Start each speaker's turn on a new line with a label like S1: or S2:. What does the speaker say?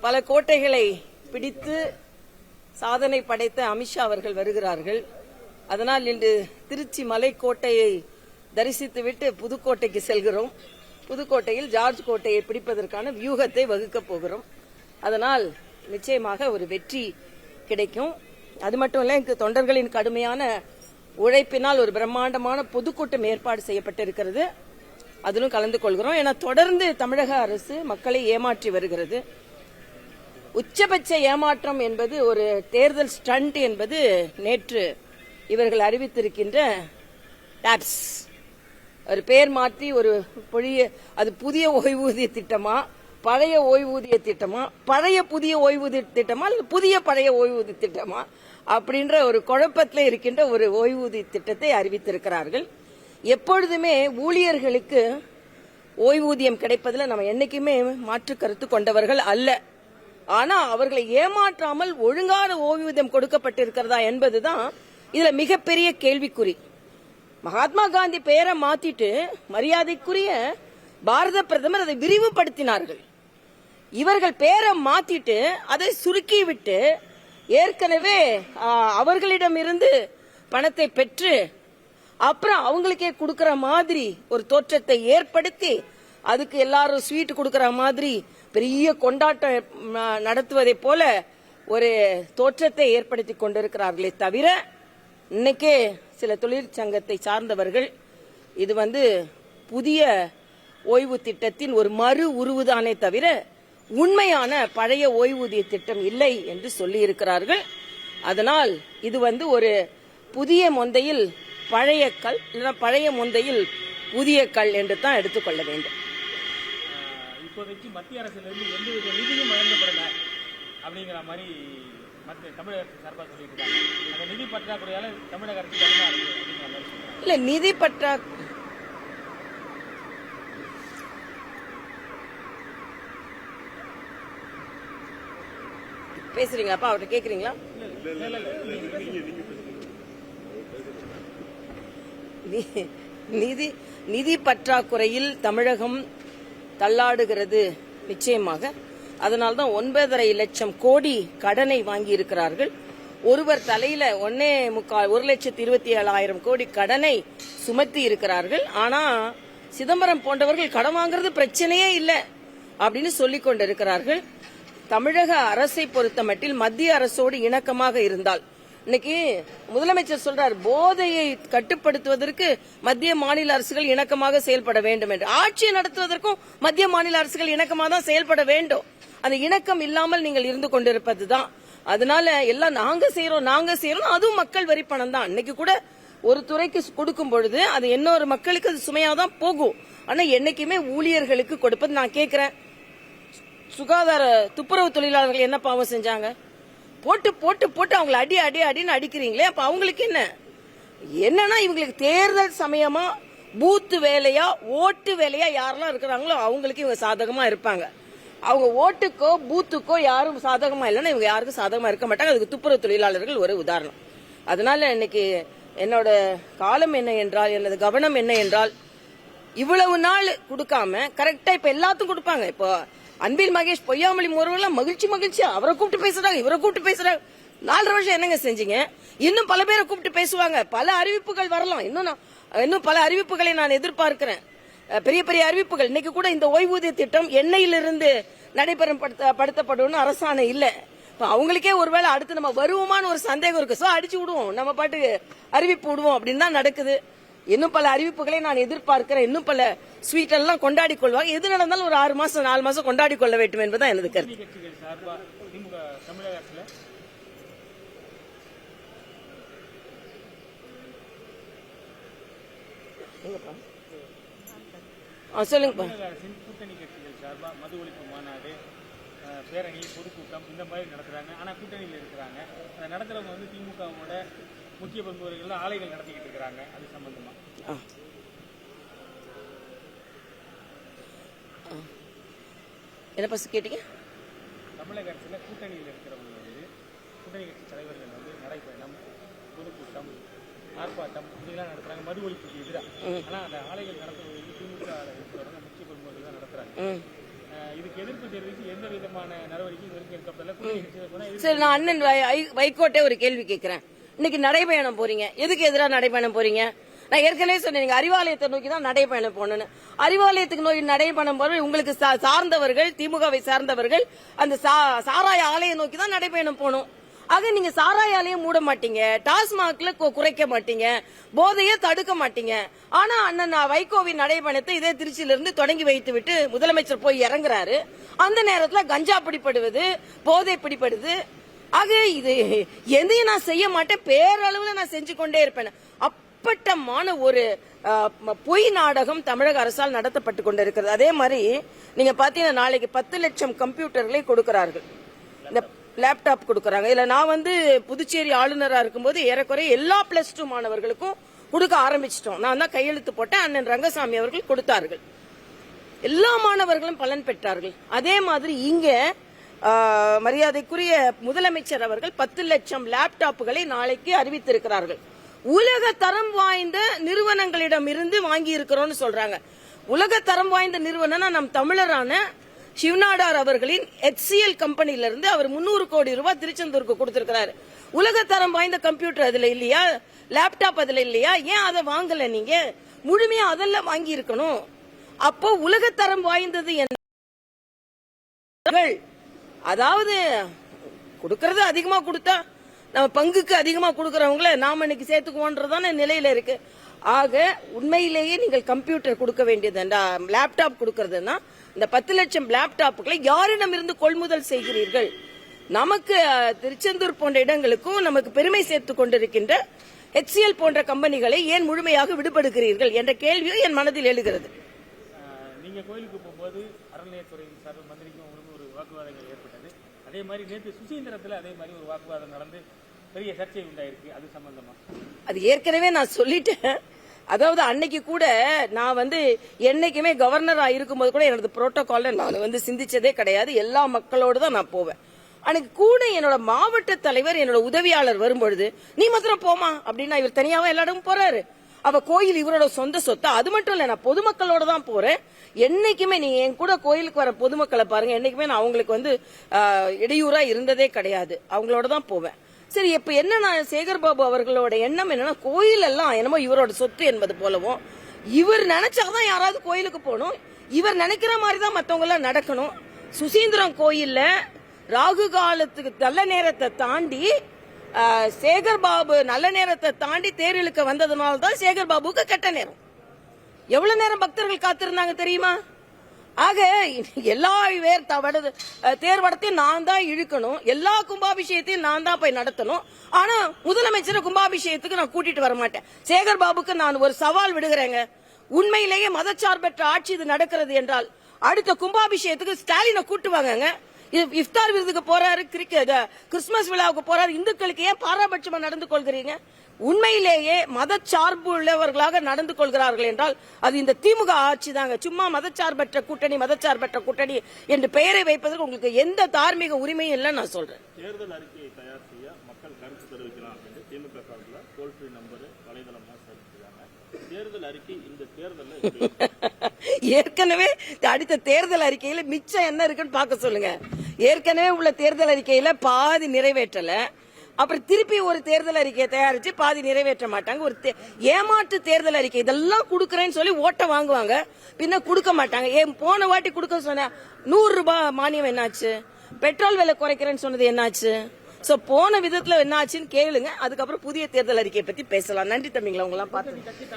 S1: பல கோட்டைகளை பிடித்து சாதனை படைத்த அமித்ஷா அவர்கள் வருகிறார்கள். அதனால் இன்று திருச்சி மலைக்கோட்டையை தரிசித்துவிட்டு புதுக்கோட்டைக்கு செல்கிறோம். புதுக்கோட்டையில் ஜார்ஜ் கோட்டையை பிடிப்பதற்கான வியூகத்தை வகுக்கப் போகிறோம். அதனால் நிச்சயமாக ஒரு வெற்றி கிடைக்கும். அது மட்டும் இல்ல, இங்கு தொண்டர்களின் கடுமையான உழைப்பினால் ஒரு பிரம்மாண்டமான பொதுக்கூட்டம் ஏற்பாடு செய்யப்பட்டிருக்கிறது. அதிலும் கலந்து கொள்கிறோம். ஏன்னா தொடர்ந்து தமிழக அரசு மக்களை ஏமாற்றி வருகிறது. உச்சபட்ச ஏமாற்றம் என்பது ஒரு தேர்தல் ஸ்டண்ட் என்பது நேற்று இவர்கள் அறிவித்திருக்கின்ற டாப்ஸ். ஒரு பெயர் மாற்றி ஒரு அது புதிய ஓய்வூதிய திட்டமா, பழைய ஓய்வூதிய திட்டமா, பழைய புதிய ஓய்வூதிய திட்டமா, அல்லது புதிய பழைய ஓய்வூதிய திட்டமா அப்படின்ற ஒரு குழப்பத்தில் இருக்கின்ற ஒரு ஓய்வூதிய திட்டத்தை அறிவித்திருக்கிறார்கள். எப்பொழுதுமே ஊழியர்களுக்கு ஓய்வூதியம் கிடைப்பதில் நம்ம என்னைக்குமே மாற்று கருத்து கொண்டவர்கள் அல்ல. ஆனா அவர்களை ஏமாற்றாமல் ஒழுங்கான ஓய்வூதியம் கொடுக்கப்பட்டிருக்கிறதா என்பதுதான் இதுல மிகப்பெரிய கேள்விக்குறி. மகாத்மா காந்தி பெயரை மாத்திட்டு மரியாதைக்குரிய பாரத பிரதமர் அதை விரிவுபடுத்தினார்கள். இவர்கள் பெயரை மாத்திட்டு அதை சுருக்கி விட்டு ஏற்கனவே அவர்களிடமிருந்து பணத்தை பெற்று அப்புறம் அவங்களுக்கே கொடுக்கற மாதிரி ஒரு தோற்றத்தை ஏற்படுத்தி அதுக்கு எல்லாரும் ஸ்வீட் கொடுக்கற மாதிரி பெரிய கொண்டாட்டம் நடத்துவதை போல ஒரு தோற்றத்தை ஏற்படுத்தி கொண்டிருக்கிறார்களே தவிர, இன்னைக்கே சில தொழிற்சங்கத்தை சார்ந்தவர்கள் இது புதிய ஓய்வு திட்டத்தின் ஒரு மறு உருவுதானே தவிர உண்மையான பழைய ஓய்வூதிய திட்டம் இல்லை என்று சொல்லி இருக்கிறார்கள். அதனால் இது ஒரு புதிய மொந்தையில் பழைய கல், பழைய மொந்தையில் புதிய கல் என்று தான் எடுத்துக்கொள்ள வேண்டும்.
S2: இப்போதைக்கு மத்திய அரசிலிருந்து எந்தவித நிதியும் வழங்கப்படல அப்படிங்கிற மாதிரி தமிழக அரசு சார்பாக சொல்லிட்டு இருக்காங்க. அந்த நிதி பற்றாக்குறையால தமிழக அரசு இல்ல
S1: நிதி பற்றாக்குறை பேசுறீங்களாப்பா? அவர்கிட்ட கேக்குறீங்களா? நிதி பற்றாக்குறையில் தமிழகம் தள்ளாடுகிறது நிச்சயமாக. அதனால்தான் 9.5 லட்சம் கோடி கடனை வாங்கி இருக்கிறார்கள். ஒருவர் தலையில 1,27,000 கோடி கடனை சுமத்தி இருக்கிறார்கள். ஆனா சிதம்பரம் போன்றவர்கள் கடன் வாங்குறது பிரச்சனையே இல்லை அப்படின்னு சொல்லிக் கொண்டிருக்கிறார்கள். தமிழக அரசை பொறுத்தமட்டில் மத்திய அரசோடு இணக்கமாக இருந்தால், இன்னைக்கு முதலமைச்சர் சொல்றார் போதையை கட்டுப்படுத்துவதற்கு மத்திய மாநில அரசுகள் இணக்கமாக செயல்பட வேண்டும் என்று. ஆட்சியை நடத்துவதற்கும் மத்திய மாநில அரசுகள் இணக்கமாக தான் செயல்பட வேண்டும். அந்த இணக்கம் இல்லாமல் நீங்கள் இருந்து கொண்டிருப்பதுதான். அதனால எல்லாம் நாங்க செய்யறோம், அதுவும் மக்கள் வரி பணம் தான். இன்னைக்கு கூட ஒரு துறைக்கு கொடுக்கும் பொழுது அது இன்னொரு மக்களுக்கு அது சுமையாதான் போகும். ஆனா என்னைக்குமே ஊழியர்களுக்கு கொடுப்பது. நான் கேட்கிறேன், சுகாதார துப்புரவு தொழிலாளர்கள் என்ன பாவம் செஞ்சாங்க? போட்டு போட்டு போட்டு அவங்களை அடின்னு அடிக்கிறீங்களே, அப்ப அவங்களுக்கு என்னன்னா இவங்களுக்கு தேர்தல் சமயமா பூத்து வேலையா ஓட்டு வேலையா யாரெல்லாம் இருக்கிறாங்களோ அவங்களுக்கு இவங்க சாதகமா இருப்பாங்க. அவங்க ஓட்டுக்கோ பூத்துக்கோ யாரும் சாதகமா இல்லைன்னா இவங்க யாருக்கும் சாதகமா இருக்க மாட்டாங்க. அதுக்கு துப்புரவு தொழிலாளர்கள் ஒரு உதாரணம். அதனால இன்னைக்கு என்னோட காலம் என்ன என்றால், எனது கவனம் என்ன என்றால், இவ்வளவு நாள் கொடுக்காம கரெக்டா இப்ப எல்லாத்துக்கும் கொடுப்பாங்க. இப்போ அன்பில் மகேஷ் பொய்யாமொழி முருகெல்லாம் மகிழ்ச்சியா அவரை கூப்பிட்டு பேசுறாங்க, இவரை கூப்பிட்டு பேசுறாங்க. 4.5 வருஷம் என்னங்க செஞ்சீங்க? இன்னும் பல பேரை கூப்பிட்டு பேசுவாங்க. பல அறிவிப்புகள் வரலாம். இன்னும் பல அறிவிப்புகளை நான் எதிர்பார்க்கிறேன். பெரிய பெரிய அறிவிப்புகள். இன்னைக்கு கூட இந்த ஓய்வூதிய திட்டம் எண்ணெயிலிருந்து நடைபெறப்படுத்தப்படும் அரசாணை இல்ல. இப்ப அவங்களுக்கே ஒருவேளை அடுத்து நம்ம வருவோமான்னு ஒரு சந்தேகம் இருக்கு. சோ அடிச்சு விடுவோம், நம்ம பாட்டு அறிவிப்பு விடுவோம் அப்படின்னு தான் நடக்குது. இன்னும் பல அறிவிப்புகளை நான் எதிர்பார்க்கிறேன். இன்னும் பல ஸ்வீட் எல்லாம் கொண்டாடி கொள்வாங்க. எது நடந்தாலும் ஒரு 6 மாசம் 4 மாசம் கொண்டாடி கொள்ள வேண்டும் என்பதுதான் எனது கருத்து. சொல்லுங்கப்பா.
S2: கூட்டணி கட்சிகள் சார்பா மது ஒழிப்பு மாநாடு, பேரணி, பொதுக்கூட்டம் இந்த மாதிரி நடத்துறாங்க. ஆனா கூட்டணியில் இருக்கிறாங்க. அதை நடத்துறவங்க திமுகவோட முக்கிய பண்புகள் ஆலைகள் நடத்திக்கிட்டு இருக்கிறாங்க. அது சம்பந்தமா
S1: என்ன பஸ் கேட்டீங்க?
S2: தமிழக அரசுல கூட்டணியில் இருக்கிறவங்க கூட்டணி கட்சி தலைவர்கள் நடைபயணம், பொதுக்கூட்டம், ஆர்ப்பாட்டம் இப்படிலாம் நடத்துறாங்க மது ஒழிப்புக்கு எதிராக. ஆனா அந்த ஆலைகள் நடத்துவதற்கு திமுக இருக்கிறவங்க முக்கிய பண்புகள் தான் நடத்துறாங்க. இதுக்கு எதிர்ப்பு தெரிவித்து எந்த விதமான நடவடிக்கை வரைக்கும் எடுக்கப்படல. கூட்டணி கட்சிகள் போனா
S1: சரி, நான் அண்ணன் வைகோட்டே ஒரு கேள்வி கேட்கிறேன். இன்னைக்கு நடைபயணம் போறீங்க, எதுக்கு எதிராக நடைபயணம் போறீங்க? நான் ஏற்கனவே சொன்னேன், நீங்க அறிவாலயத்தை நோக்கி தான் நடைபயணம் போகணும்னு. அறிவாலயத்துக்கு நோக்கி நடைபயணம் போற உங்களுக்கு சார்ந்தவர்கள், திமுகவை சார்ந்தவர்கள் அந்த சாராய ஆலையை நோக்கி தான் நடைபயணம் போகணும். ஆக நீங்க சாராய ஆலையை மூட மாட்டீங்க, டாஸ்மாக்ல குறைக்க மாட்டீங்க, போதையை தடுக்க மாட்டீங்க. ஆனா அண்ணன் வைகோவின் நடைபயணத்தை இதே திருச்சியிலிருந்து தொடங்கி வைத்து விட்டு முதலமைச்சர் போய் இறங்குறாரு. அந்த நேரத்துல கஞ்சா பிடிப்படுவது, போதை பிடிப்படுது. ஆக இது எதையும் நான் செய்ய மாட்டேன், பேரளவுல நான் செஞ்சு கொண்டே இருப்பேன். அப்பட்டமான ஒரு பொய் நாடகம் தமிழக அரசால் நடத்தப்பட்டு கொண்டிருக்கிறது. அதே மாதிரி நீங்க பாத்தீங்கன்னா நாளைக்கு 10 லட்சம் கம்ப்யூட்டர்களை கொடுக்கிறார்கள், இந்த லேப்டாப் கொடுக்கறாங்க. இல்ல நான் புதுச்சேரி ஆளுநரா இருக்கும்போது ஏறக்குறைய எல்லா +2 மாணவர்களுக்கும் கொடுக்க ஆரம்பிச்சிட்டோம். நான் தான் கையெழுத்து போட்டேன், அண்ணன் ரங்கசாமி அவர்கள் கொடுத்தார்கள். எல்லா மாணவர்களும் பலன் பெற்றார்கள். அதே மாதிரி இங்க மரியாதைக்குரிய முதலமைச்சர் அவர்கள் 10 லட்சம் லேப்டாப்புகளை நாளைக்கு அறிவித்திருக்கிறார்கள். உலக தரம் வாய்ந்த நிறுவனங்களிடம் இருந்து வாங்கி இருக்கிறோம்னு சொல்றாங்க. உலக தரம் வாய்ந்த நிறுவனம் நம் தமிழரான சிவநாடார் அவர்களின் HCL கம்பெனில இருந்து அவர் 300 கோடி ரூபாய் திருச்செந்தூருக்கு கொடுத்திருக்கிறாரு. உலக தரம் வாய்ந்த கம்ப்யூட்டர் அதுல இல்லையா, லேப்டாப் அதுல இல்லையா? ஏன் அதை வாங்கல? நீங்க முழுமையா அதெல்லாம் வாங்கி இருக்கணும். அப்போ உலகத்தரம் வாய்ந்தது என்ன? அதாவது கொடுக்கறது அதிகமா கொடுத்தா நம்ம பங்குக்கு அதிகமா கொடுக்கறவங்கள நாம இன்னைக்கு சேர்த்துக்குவோன்றதான நிலையில இருக்கு. ஆக உண்மையிலேயே நீங்கள் கம்ப்யூட்டர் கொடுக்க வேண்டியது, லேப்டாப் கொடுக்கறதுன்னா இந்த 10 லட்சம் லேப்டாப்புகளை யாரிடம் இருந்து கொள்முதல் செய்கிறீர்கள்? நமக்கு திருச்செந்தூர் போன்ற இடங்களுக்கும் நமக்கு பெருமை சேர்த்துக் கொண்டிருக்கின்ற HCL போன்ற கம்பெனிகளை ஏன் முழுமையாக விடுபடுகிறீர்கள் என்ற கேள்வியும் என் மனதில் எழுகிறது.
S2: நீங்க கோயிலுக்கு போகும்போது அறநிலையத்துறையின் சார்பில் மந்திரிக்கும் உங்களுக்கு ஒரு வாக்குவாதங்கள் ஏற்பட்டது. அதே மாதிரி நேற்று சுசீந்திரத்தில் அதே மாதிரி ஒரு வாக்குவாதம் நடந்து பெரிய சர்ச்சை உண்டாயிருக்கு. அது சம்பந்தமா?
S1: அது ஏற்கனவே நான் சொல்லிட்டேன். அதாவது அன்னைக்கு கூட நான் என்னைக்குமே கவர்னரா இருக்கும்போது கூட எனது புரோட்டோகால்ல நான் சிந்திச்சதே கிடையாது. எல்லா மக்களோடு தான் நான் போவேன். அன்னைக்கு கூட என்னோட மாவட்ட தலைவர் என்னோட உதவியாளர் வரும்பொழுது நீ மாத்திரம் போமா அப்படின்னா, இவர் தனியாவே எல்லா இடமும் போறாரு. அவ கோயில் இவரோட சொந்த சொத்து. அது மட்டும் இல்ல, நான் பொதுமக்களோட தான் போறேன். என்னைக்குமே நீங்க என் கூட கோயிலுக்கு வர பொதுமக்களை பாருங்க, என்னைக்குமே நான் அவங்களுக்கு இடையூறா இருந்ததே கிடையாது. அவங்களோட தான் போவேன். சரி, இப்ப என்ன சேகர் பாபு அவர்களோட எண்ணம் என்னன்னா, கோயில் எல்லாம் என்னமோ இவரோட சொத்து என்பது போலவும், இவர் நினைச்சாதான் யாராவது கோயிலுக்கு போகணும், இவர் நினைக்கிற மாதிரி தான் மத்தவங்க எல்லாம் நடக்கணும். சுசீந்திரம் கோயில்ல ராகு காலத்துக்கு நல்ல நேரத்தை தாண்டி சேகர் பாபு நல்ல நேரத்தை தாண்டி தேர் இழுக்க வந்ததுனால தான் சேகர் பாபுக்கு கெட்ட நேரம். எவ்வளவு நேரம் பக்தர்கள் காத்திருந்தாங்க தெரியுமா? ஆக எல்லா தேர் வடத்தையும் நான் தான் இழுக்கணும், எல்லா கும்பாபிஷேகத்தையும் நான் தான் போய் நடத்தணும். ஆனா முதலமைச்சரை கும்பாபிஷேகத்துக்கு நான் கூட்டிட்டு வர மாட்டேன். சேகர் பாபுக்கு நான் ஒரு சவால் விடுகிறேங்க. உண்மையிலேயே மதச்சார்பற்ற ஆட்சி இது நடக்கிறது என்றால் அடுத்த கும்பாபிஷேகத்துக்கு ஸ்டாலினை கூட்டுவாங்க. இஃப்தார் விருதுக்கு போறாரு, கிறிஸ்துமஸ் விழாவுக்கு போறாரு, இந்துக்களுக்கு ஏன் பாராபட்சமா நடந்து கொள்கிறீங்க? உண்மையிலேயே மதச்சார்பு உள்ளவர்களாக நடந்து கொள்கிறார்கள் என்றால் அது இந்த திமுக ஆட்சி தாங்க. சும்மா மதச்சார்பற்ற கூட்டணி என்று பெயரை வைப்பதற்கு உங்களுக்கு எந்த தார்மீக உரிமையும் இல்லை நான் சொல்றேன்.
S3: தேர்தல் அறிக்கையை தயார் செய்ய மக்கள் கருத்து தெரிவிக்கலாம் அப்படின்னு திமுக சார்பில் டோல் ஃப்ரீ நம்பர் வலைதளமா தெரிவிக்கிறாங்க. தேர்தல் அறிக்கை இந்த தேர்தலில்
S1: ஏற்கனவே அடுத்த தேர்தல் அறிக்கையில மிச்சம் என்ன இருக்குன்னு பார்க்க சொல்லுங்க. ஏற்கனவே உள்ள தேர்தல் அறிக்கையில பாதி நிறைவேற்றல, அப்புறம் திருப்பி ஒரு தேர்தல் அறிக்கையை தயாரிச்சு பாதி நிறைவேற்ற மாட்டாங்க. ஒரு ஏமாற்று தேர்தல் அறிக்கை இதெல்லாம் கொடுக்கறேன்னு சொல்லி ஓட்ட வாங்குவாங்க, பின்ன கொடுக்க மாட்டாங்க. போன வாட்டி கொடுக்க சொன்ன 100 ரூபாய் மானியம் என்னாச்சு? பெட்ரோல் விலை குறைக்கிறேன்னு சொன்னது என்னாச்சு? சோ போன விதத்துல என்னாச்சுன்னு கேளுங்க. அதுக்கப்புறம் புதிய தேர்தல் அறிக்கையை பத்தி பேசலாம். நன்றி தம்பிங்களா, உங்க எல்லாம் பார்த்து.